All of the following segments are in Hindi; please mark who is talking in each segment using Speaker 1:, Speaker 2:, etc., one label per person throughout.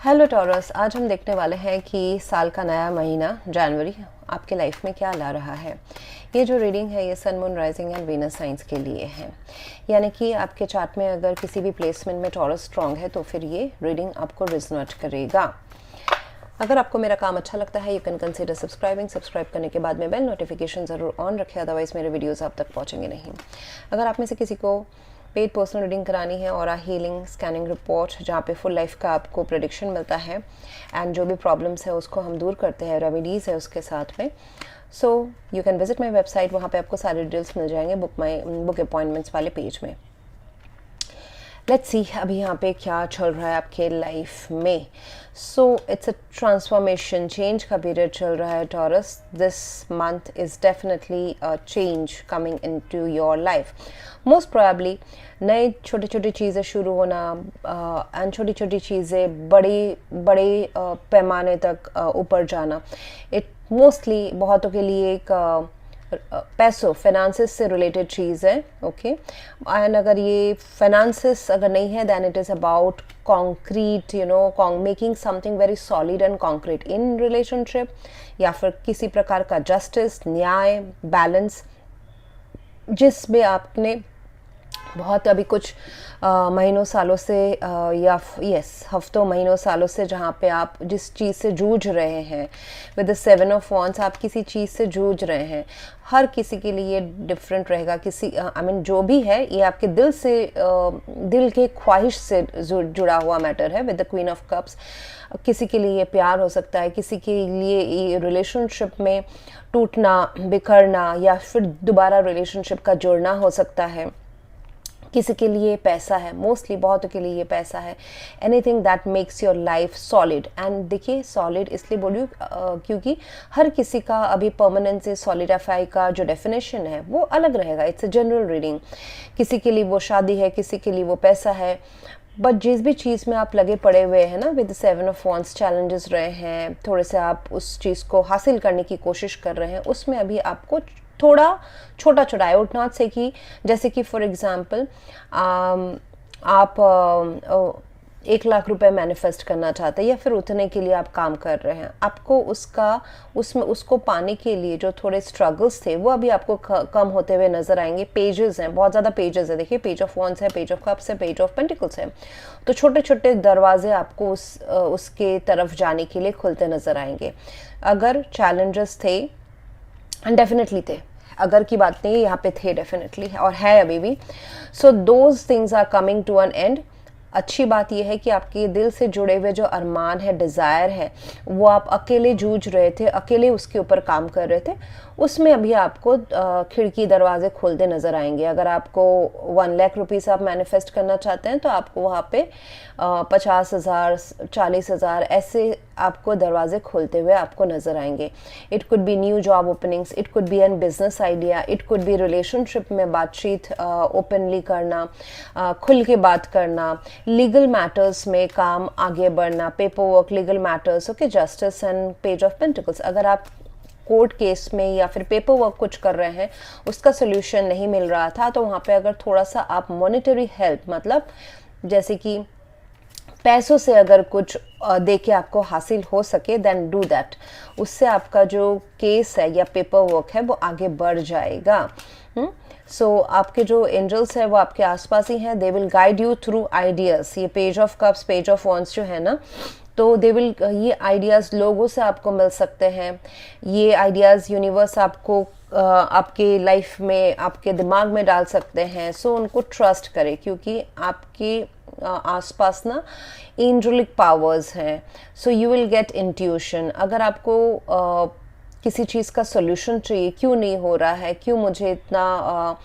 Speaker 1: हेलो टॉरस, आज हम देखने वाले हैं कि साल का नया महीना जनवरी आपके लाइफ में क्या ला रहा है। ये जो रीडिंग है ये sun, moon, rising and Venus science के लिए है। यानी कि आपके चार्ट में अगर किसी भी प्लेसमेंट में टॉरस स्ट्रांग है तो फिर ये रीडिंग आपको रिजोनेट करेगा। अगर आपको मेरा काम अच्छा लगता है you can consider subscribing. Subscribe करने के बाद में बेल नोटिफिकेशन ज़रूर ऑन रखें, अदरवाइज़ मेरे वीडियोस आप तक पहुंचेंगे नहीं। अगर आप में से किसी को पेड पर्सनल रीडिंग करानी है और हीलिंग स्कैनिंग रिपोर्ट जहाँ पे फुल लाइफ का आपको प्रेडिक्शन मिलता है एंड जो भी प्रॉब्लम्स है उसको हम दूर करते हैं, रेमेडीज़ है उसके साथ में, so you can visit my website. वहाँ पे आपको सारे डिटेल्स मिल जाएंगे बुक अपॉइंटमेंट्स वाले पेज में। लेट्स सी अभी यहाँ पे क्या चल रहा है आपके लाइफ में। So it's a transformation, change का पीरियड चल रहा है Taurus. This month is definitely a change coming into your life. Most probably नए छोटी छोटी चीज़ें शुरू होना एंड छोटी छोटी चीज़ें बड़े पैमाने तक ऊपर जाना। इट मोस्टली बहुतों के लिए एक पैसों फाइनेंसेस से रिलेटेड चीज़ है, ओके। एंड अगर ये फाइनेंसेस अगर नहीं है then it is about concrete, you know, making something very solid and concrete in relationship, या फिर किसी प्रकार का जस्टिस, न्याय, बैलेंस जिसमें आपने बहुत अभी कुछ महीनों सालों से या हफ्तों महीनों सालों से जहाँ पे आप जिस चीज़ से जूझ रहे हैं विद द 7 ऑफ वॉन्ड्स, आप किसी चीज़ से जूझ रहे हैं। हर किसी के लिए डिफरेंट रहेगा। किसी जो भी है ये आपके दिल से दिल के ख्वाहिश से जुड़ा हुआ मैटर है with the queen of cups. किसी के लिए ये प्यार हो सकता है, किसी के लिए ये रिलेशनशिप में टूटना, बिखरना या फिर दोबारा रिलेशनशिप का जुड़ना हो सकता है। किसी के लिए पैसा है, मोस्टली बहुतों के लिए ये पैसा है। Anything that makes your life solid. And देखिए सॉलिड इसलिए बोलिए क्योंकि हर किसी का अभी परमानेंसी सॉलिडिफाई का जो डेफिनेशन है वो अलग रहेगा। It's a general reading. किसी के लिए वो शादी है, किसी के लिए वो पैसा है। बट जिस भी चीज़ में आप लगे पड़े हुए हैं ना विद 7 ऑफ वॉन्ड्स, चैलेंजेस रहे हैं, थोड़े से आप उस चीज़ को हासिल करने की कोशिश कर रहे हैं, उसमें अभी आपको थोड़ा छोटा छोटा, आई वुड नॉट से कि जैसे कि फॉर एग्जांपल आप 1 लाख रुपए मैनिफेस्ट करना चाहते हैं या फिर उतने के लिए आप काम कर रहे हैं, आपको उसको पाने के लिए जो थोड़े स्ट्रगल्स थे वो अभी आपको कम होते हुए नजर आएंगे। पेजेस हैं, बहुत ज़्यादा पेजेस है। देखिए पेज ऑफ वॉन्ड्स है, पेज ऑफ कप्स है, पेज ऑफ पेंटिकल्स है। तो छोटे छोटे दरवाजे आपको उसके तरफ जाने के लिए खुलते नजर आएंगे। अगर चैलेंजेस थे, डेफिनेटली थे, अगर की बात नहीं, यहाँ पे थे डेफिनेटली और है अभी भी। So those things are coming to an end. अच्छी बात यह है कि आपके दिल से जुड़े हुए जो अरमान है, डिज़ायर है, वो आप अकेले जूझ रहे थे, अकेले उसके ऊपर काम कर रहे थे, उसमें अभी आपको खिड़की दरवाजे खोलते नज़र आएंगे। अगर आपको 1 लाख रुपीज़ आप मैनिफेस्ट करना चाहते हैं तो आपको वहाँ पे 50,000, 40,000 ऐसे आपको दरवाजे खोलते हुए आपको नज़र आएंगे। It could be new job openings, it could be an business idea, it could be relationship में बातचीत ओपनली करना, खुल के बात करना, लीगल मैटर्स में काम आगे बढ़ना, paper work, legal matters, okay, justice and page of pentacles. अगर आप कोर्ट केस में या फिर पेपर वर्क कुछ कर रहे हैं, उसका सोल्यूशन नहीं मिल रहा था, तो वहाँ पे अगर थोड़ा सा आप मॉनेटरी हेल्प, मतलब जैसे कि पैसों से अगर कुछ दे के आपको हासिल हो सके देन डू दैट। उससे आपका जो केस है या पेपर वर्क है वो आगे बढ़ जाएगा। सो आपके जो एंजल्स है वो आपके आसपास ही हैं। They will guide you through ideas. ये page of cups, page of wands जो है ना, तो दे विल, ये आइडियाज़ लोगों से आपको मिल सकते हैं। ये आइडियाज़ यूनिवर्स आपको आपके लाइफ में, आपके दिमाग में डाल सकते हैं। सो उनको ट्रस्ट करें क्योंकि आपके आसपास ना एंजेलिक पावर्स हैं। So you will get intuition. अगर आपको किसी चीज़ का सोल्यूशन चाहिए, क्यों नहीं हो रहा है, क्यों मुझे इतना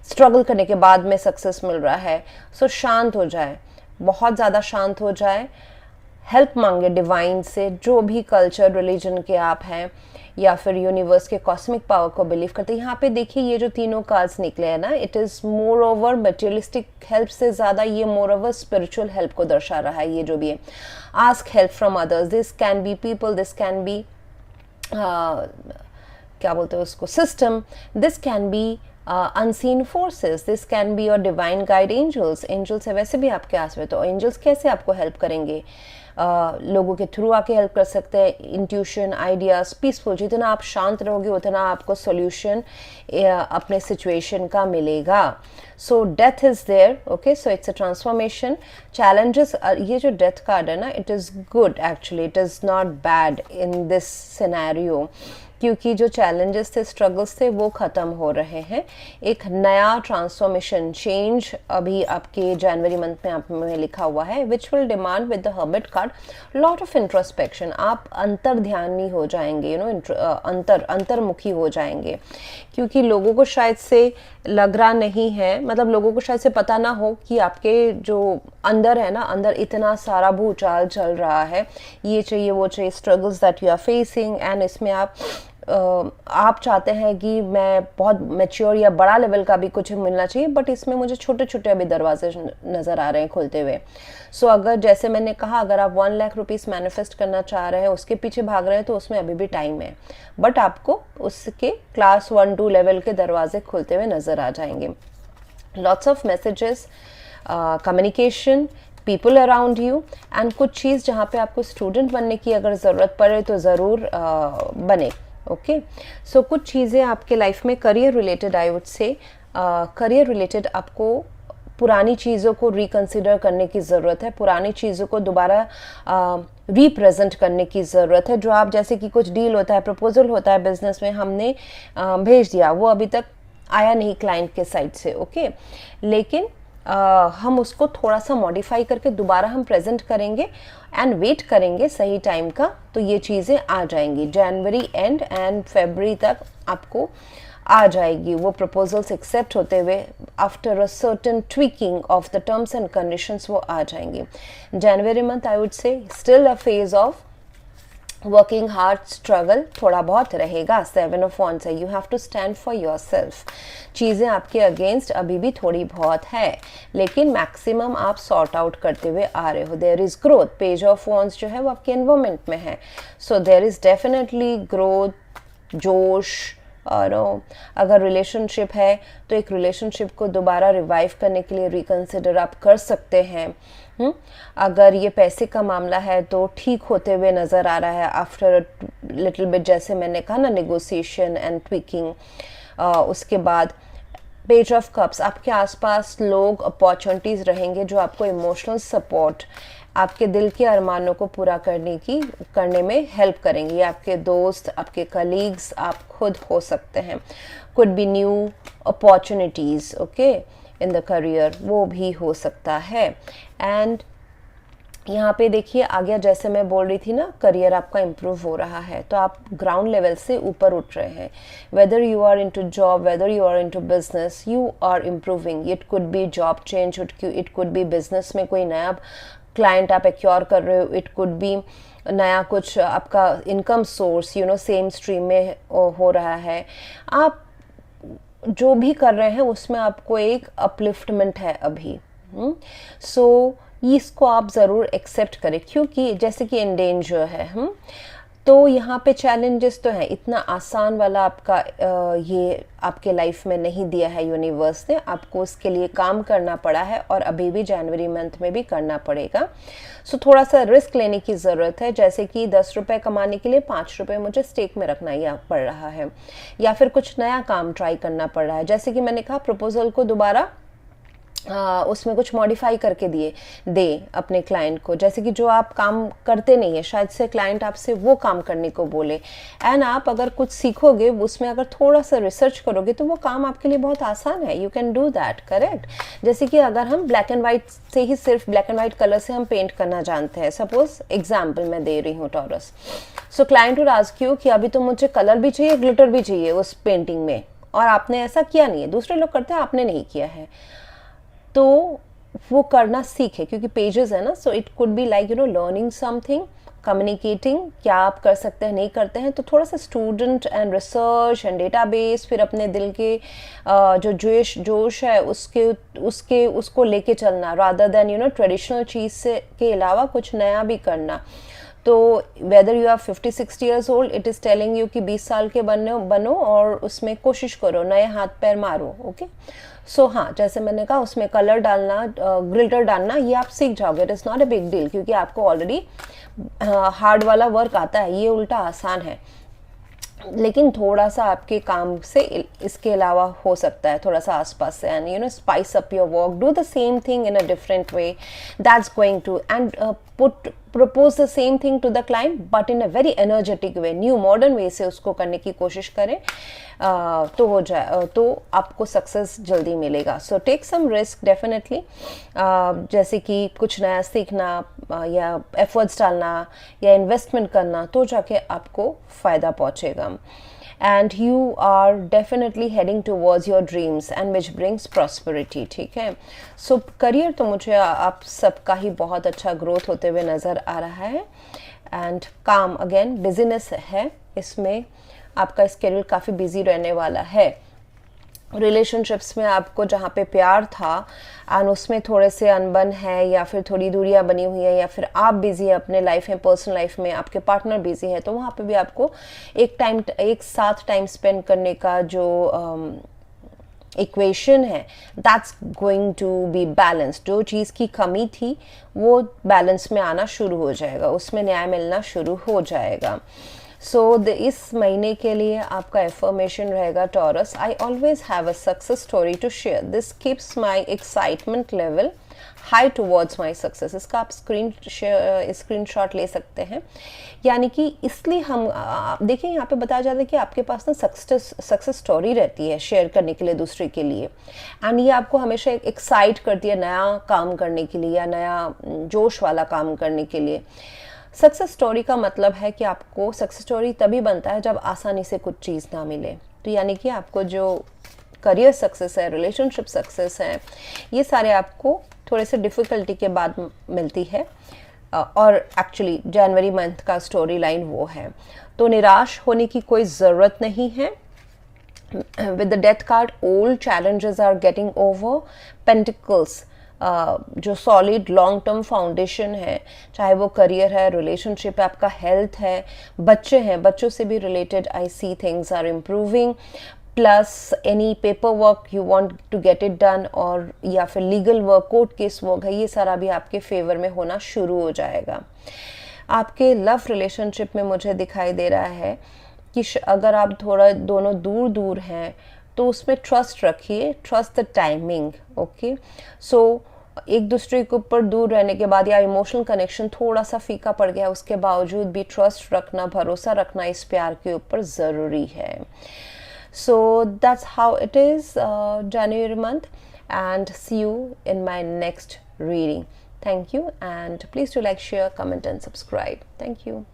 Speaker 1: स्ट्रगल करने के बाद में सक्सेस मिल रहा है, सो शांत हो जाए, बहुत ज़्यादा शांत हो जाए, हेल्प मांगे डिवाइन से। जो भी कल्चर, रिलीजन के आप हैं या फिर यूनिवर्स के कॉस्मिक पावर को बिलीव करते हैं। यहाँ पे देखिए ये जो तीनों कार्ड्स निकले हैं ना, it is more over materialistic help से ज़्यादा ये मोर ओवर स्पिरिचुअल हेल्प को दर्शा रहा है। ये जो भी है, ask help from others, this can be people, this can be क्या बोलते हैं उसको, system, this can be unseen forces, this can be your divine guide angels. Angels है वैसे भी आपके आस में, तो एंजल्स कैसे आपको हेल्प करेंगे? लोगों के थ्रू आके हेल्प कर सकते हैं, इंट्यूशन, आइडियाज, पीसफुल। जितना आप शांत रहोगे उतना आपको सॉल्यूशन अपने सिचुएशन का मिलेगा। So death is there, okay, so it's a transformation. Challenges, ये जो डेथ कार्ड है ना, it is good actually, it is not bad in this scenario, क्योंकि जो चैलेंजेस थे, स्ट्रगल्स थे, वो ख़त्म हो रहे हैं। एक नया ट्रांसफॉर्मेशन, चेंज अभी आपके जनवरी मंथ में आप में लिखा हुआ है, which will demand with the hermit card lot of introspection. आप अंतर ध्यानी हो जाएंगे, अंतर्मुखी हो जाएंगे, क्योंकि लोगों को शायद से लग रहा नहीं है, मतलब लोगों को शायद से पता ना हो कि आपके जो अंदर है ना, अंदर इतना सारा भूचाल चल रहा है, ये चाहिए वो चाहिए, struggles that you are facing, and इसमें आप चाहते हैं कि मैं बहुत मैच्योर या बड़ा लेवल का भी कुछ मिलना चाहिए, बट इसमें मुझे छोटे छोटे अभी दरवाजे नज़र आ रहे हैं खुलते हुए। सो अगर, जैसे मैंने कहा, अगर आप 1 लाख रुपीज़ मैनिफेस्ट करना चाह रहे हैं, उसके पीछे भाग रहे हैं, तो उसमें अभी भी टाइम है, बट आपको उसके क्लास 1-2 लेवल के दरवाजे खुलते हुए नज़र आ जाएंगे। Lots of messages, communication, people around you, and कुछ चीज़ जहाँ पे आपको स्टूडेंट बनने की अगर ज़रूरत पड़े तो ज़रूर बने। ओके, सो कुछ चीज़ें आपके लाइफ में करियर रिलेटेड, आई वुड से करियर रिलेटेड आपको पुरानी चीज़ों को रिकंसिडर करने की ज़रूरत है, पुरानी चीज़ों को दोबारा रिप्रेजेंट करने की ज़रूरत है। जो आप, जैसे कि कुछ डील होता है, प्रपोजल होता है बिजनेस में, हमने भेज दिया, वो अभी तक आया नहीं क्लाइंट के साइड से, ओके, लेकिन हम उसको थोड़ा सा मॉडिफाई करके दोबारा हम प्रेजेंट करेंगे एंड वेट करेंगे सही टाइम का, तो ये चीज़ें आ जाएंगी। जनवरी एंड फरवरी तक आपको आ जाएगी वो प्रपोजल्स एक्सेप्ट होते हुए, after a certain tweaking of the terms and conditions वो आ जाएंगी। January month I would say still a phase of working hard, struggle थोड़ा बहुत रहेगा। 7 ऑफ वॉन्ड्स है, you have to stand for yourself. चीज़ें आपके अगेंस्ट अभी भी थोड़ी बहुत है, लेकिन मैक्सिमम आप सॉर्ट आउट करते हुए आ रहे हो। There is growth, page of wands जो है वो आपके एनवायरमेंट में है, so there is definitely growth, जोश। और अगर रिलेशनशिप है तो एक रिलेशनशिप को दोबारा रिवाइव करने के लिए रिकंसिडर आप कर सकते हैं। अगर ये पैसे का मामला है तो ठीक होते हुए नज़र आ रहा है आफ्टर लिटिल बिट, जैसे मैंने कहा ना, नेगोशिएशन एंड ट्विकिंग। उसके बाद पेज ऑफ कप्स, आपके आसपास लोग, अपॉर्चुनिटीज़ रहेंगे जो आपको इमोशनल सपोर्ट, आपके दिल के अरमानों को पूरा करने में हेल्प करेंगे। ये आपके दोस्त, आपके कलीग्स, आप खुद हो सकते हैं। Could be new opportunities, okay, in the career, वो भी हो सकता है। एंड यहाँ पे देखिए आ गया, जैसे मैं बोल रही थी ना, करियर आपका इम्प्रूव हो रहा है, तो आप ग्राउंड लेवल से ऊपर उठ रहे हैं। Whether you are into job, whether you are into business, you are improving. It could be job change, it could be business में कोई नया क्लाइंट आप एक्योर कर रहे हो, इट कुड बी नया कुछ आपका इनकम सोर्स, सेम स्ट्रीम में हो रहा है। आप जो भी कर रहे हैं उसमें आपको एक अपलिफ्टमेंट है अभी। सो इसको आप ज़रूर एक्सेप्ट करें, क्योंकि जैसे कि इन डेंजर है, तो यहाँ पे चैलेंजेस तो हैं, इतना आसान वाला आपका ये आपके लाइफ में नहीं दिया है यूनिवर्स ने, आपको उसके लिए काम करना पड़ा है और अभी भी जनवरी मंथ में भी करना पड़ेगा। सो थोड़ा सा रिस्क लेने की ज़रूरत है, जैसे कि 10 रुपये कमाने के लिए 5 रुपये मुझे स्टेक में रखना ही पड़ रहा है, या फिर कुछ नया काम ट्राई करना पड़ रहा है। जैसे कि मैंने कहा, प्रपोजल को दोबारा उसमें कुछ मॉडिफाई करके दे अपने क्लाइंट को, जैसे कि जो आप काम करते नहीं है, शायद से क्लाइंट आपसे वो काम करने को बोले, एंड आप अगर कुछ सीखोगे, उसमें अगर थोड़ा सा रिसर्च करोगे तो वो काम आपके लिए बहुत आसान है। You can do that, correct. जैसे कि अगर हम ब्लैक एंड वाइट से ही, सिर्फ ब्लैक एंड वाइट कलर से हम पेंट करना जानते हैं, सपोज एग्जाम्पल मैं दे रही हूँ taurus, so client would ask you कि अभी तो मुझे कलर भी चाहिए, ग्लिटर भी चाहिए उस पेंटिंग में, और आपने ऐसा किया नहीं है, दूसरे लोग करते हैं, आपने नहीं किया है, तो वो करना सीखे, क्योंकि पेजेस है ना। So it could be like learning something, communicating, क्या आप कर सकते हैं, नहीं करते हैं, तो थोड़ा सा student and research and database, फिर अपने दिल के जो जोश है उसको लेके चलना, रादर देन ट्रेडिशनल चीज़ से के अलावा कुछ नया भी करना। तो whether you are 50-60 years old, it is telling you कि 20 साल के बनो और उसमें कोशिश करो, नए हाथ पैर मारो। ओके सो हाँ, जैसे मैंने कहा उसमें कलर डालना, ग्लिटर डालना, ये आप सीख जाओगे, it is not a big deal, क्योंकि आपको ऑलरेडी हार्ड वाला वर्क आता है, ये उल्टा आसान है। लेकिन थोड़ा सा आपके काम से इसके अलावा हो सकता है, थोड़ा सा आसपास से, and you know spice up your work, do the same thing in a different way, that's going to end propose the same thing to the client but in a very energetic way, new modern way से उसको करने की कोशिश करें, तो हो जाए, तो आपको सक्सेस जल्दी मिलेगा। So take some risk definitely, जैसे कि कुछ नया सीखना या एफर्ट्स डालना या इन्वेस्टमेंट करना, तो जाके आपको फ़ायदा पहुँचेगा। and you are definitely heading towards your dreams and which brings prosperity, ठीक है। सो करियर तो मुझे आप सबका ही बहुत अच्छा ग्रोथ होते हुए नज़र आ रहा है, एंड काम अगेन बिजीनेस है, इसमें आपका स्केड्यूल काफ़ी बिजी रहने वाला है। रिलेशनशिप्स में आपको जहाँ पे प्यार था एंड उसमें थोड़े से अनबन है या फिर थोड़ी दूरियाँ बनी हुई है, या फिर आप बिजी है अपने लाइफ में, पर्सनल लाइफ में आपके पार्टनर बिजी है, तो वहाँ पे भी आपको एक साथ टाइम स्पेंड करने का जो इक्वेशन है, that's going to be balance. जो चीज़ की कमी थी वो बैलेंस में आना शुरू हो जाएगा, उसमें न्याय मिलना शुरू हो जाएगा। सो इस महीने के लिए आपका एफर्मेशन रहेगा Taurus, I always have a success story to share, this keeps my excitement level high towards my success. इसका आप स्क्रीनशॉट ले सकते हैं, यानी कि इसलिए हम देखिए यहाँ पे बताया जाता है कि आपके पास ना सक्सेस स्टोरी रहती है शेयर करने के लिए दूसरे के लिए, एंड ये आपको हमेशा एक्साइट करती है नया काम करने के लिए या नया जोश वाला काम करने के लिए। सक्सेस स्टोरी का मतलब है कि आपको सक्सेस स्टोरी तभी बनता है जब आसानी से कुछ चीज़ ना मिले, तो यानी कि आपको जो करियर सक्सेस है, रिलेशनशिप सक्सेस है, ये सारे आपको थोड़े से डिफ़िकल्टी के बाद मिलती है, और एक्चुअली जनवरी मंथ का स्टोरी लाइन वो है। तो निराश होने की कोई ज़रूरत नहीं है। With the death card, old challenges are getting over, pentacles जो सॉलिड लॉन्ग टर्म फाउंडेशन है, चाहे वो करियर है, रिलेशनशिप है, आपका हेल्थ है, बच्चे हैं, बच्चों से भी related I see things are improving, plus any paper work you want to get it done, और या फिर legal work, court case work है, ये सारा भी आपके फेवर में होना शुरू हो जाएगा। आपके लव रिलेशनशिप में मुझे दिखाई दे रहा है कि अगर आप थोड़ा दोनों दूर दूर हैं तो उसमें ट्रस्ट रखिए, trust the timing. Okay so एक दूसरे के ऊपर दूर रहने के बाद या इमोशनल कनेक्शन थोड़ा सा फीका पड़ गया, उसके बावजूद भी ट्रस्ट रखना, भरोसा रखना इस प्यार के ऊपर ज़रूरी है। So that's how it is January month, and see you in my next reading. Thank you, and please do like, share, comment and subscribe. Thank you.